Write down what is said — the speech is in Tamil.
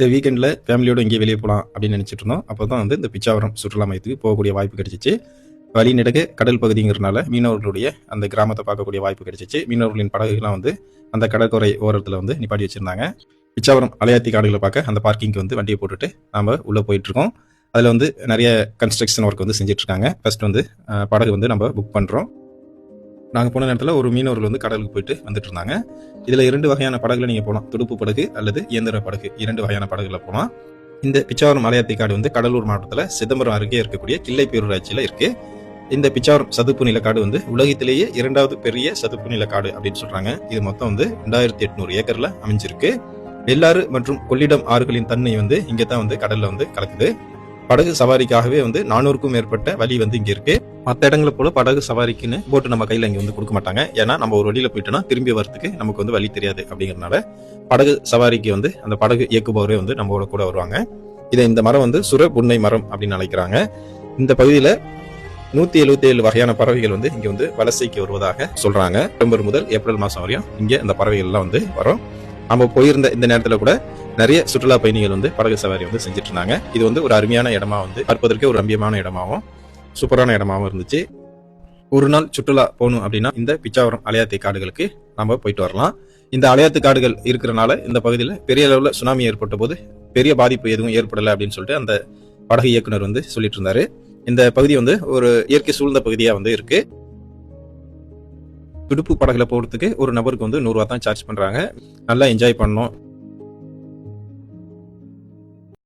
இந்த வீக்கெண்டில் ஃபேமிலியோட எங்கேயும் வெளியே போகலாம் அப்படின்னு நினச்சிட்டு இருந்தோம். அப்போ தான் வந்து இந்த பிச்சாவரம் சுற்றுலா மையத்துக்கு போகக்கூடிய வாய்ப்பு கிடைச்சிச்சு. வழி நெடுக கடல் பகுதிங்கிறதுனால மீனவர்களுடைய அந்த கிராமத்தை பார்க்கக்கூடிய வாய்ப்பு கிடைச்சிச்சு. மீனவர்களின் படகுலாம் வந்து அந்த கடற்கரை ஓரத்தில் வந்து நிப்பாட்டி வச்சுருந்தாங்க. பிச்சாவரம் அலையாத்தி காடுகளை பார்க்க அந்த பார்க்கிங்க்கு வந்து வண்டியை போட்டுட்டு நாம் உள்ளே போயிட்டுருக்கோம். அதில் வந்து நிறைய கன்ஸ்ட்ரக்ஷன் ஒர்க் வந்து செஞ்சிட்ருக்காங்க. ஃபர்ஸ்ட் வந்து படகு வந்து நம்ம புக் பண்ணுறோம். நாங்கள் போன நேரத்தில் ஒரு மீனவர்கள் வந்து கடலுக்கு போயிட்டு வந்துட்டு இருந்தாங்க. இதில் 2 வகையான படகுல நீங்கள் போகலாம். துடுப்பு படகு அல்லது இயந்திர படகு, 2 வகையான படகுல போகலாம். இந்த பிச்சாவரம் அலையாத்தி காடு வந்து கடலூர் மாவட்டத்தில் சிதம்பரம் அருகே இருக்கக்கூடிய கிள்ளை பேரூராட்சியில் இருக்கு. இந்த பிச்சாவரம் சதுப்பு நிலக்காடு வந்து உலகத்திலேயே 2வது பெரிய சதுப்பு நிலக்காடு அப்படின்னு சொல்றாங்க. இது மொத்தம் வந்து 2800 ஏக்கர்ல அமைஞ்சிருக்கு. வெள்ளாறு மற்றும் கொள்ளிடம் ஆறுகளின் தன்மை வந்து இங்கே தான் வந்து கடல்ல வந்து கலக்குது. படகு சவாரிக்காகவே வந்து 400க்கும் மேற்பட்ட வழி வந்து இங்க இருக்கு. மற்ற இடங்களை போல படகு சவாரிக்குன்னு போட்டு நம்ம கையில இங்க வந்து கொடுக்க மாட்டாங்க. ஏன்னா நம்ம ஒரு வழியில போயிட்டோம்னா திரும்பி வரதுக்கு நமக்கு வந்து வழி தெரியாது அப்படிங்கறதுனால படகு சவாரிக்கு வந்து அந்த படகு இயக்குபவரே வந்து நம்மளோட கூட வருவாங்க. இந்த மரம் வந்து சுர புன்னை மரம் அப்படின்னு அழைக்கிறாங்க. இந்த பகுதியில 177 வகையான பறவைகள் வந்து இங்க வந்து வலசைக்கு வருவதாக சொல்றாங்க. செப்டம்பர் முதல் ஏப்ரல் மாசம் வரையும் இங்க அந்த பறவைகள் எல்லாம் வந்து வரும். நம்ம போயிருந்த இந்த நேரத்துல கூட நிறைய சுற்றுலா பயணிகள் வந்து படகு சவாரி வந்து செஞ்சுட்டு இருந்தாங்க. இது வந்து ஒரு அருமையான இடமா வந்து பார்ப்பதற்கே ஒரு ரம்மியமான இடமாவும் சூப்பரான இடமாவும் இருந்துச்சு. ஒரு நாள் சுற்றுலா போகணும் அப்படின்னா இந்த பிச்சாவரம் அலையாத்தி காடுகளுக்கு நம்ம போயிட்டு வரலாம். இந்த அலையாத்து காடுகள் இருக்கிறனால இந்த பகுதியில் பெரிய அளவில் சுனாமி ஏற்பட்ட போது பெரிய பாதிப்பு எதுவும் ஏற்படலை அப்படின்னு சொல்லிட்டு அந்த படகு இயக்குனர் வந்து சொல்லிட்டு இருந்தாரு. இந்த பகுதி வந்து ஒரு இயற்கை சூழ்ந்த பகுதியா வந்து இருக்கு. துடுப்பு படகுல போறதுக்கு ஒரு நபருக்கு வந்து 100 ரூபா தான் சார்ஜ் பண்றாங்க. நல்லா என்ஜாய் பண்ணோம்.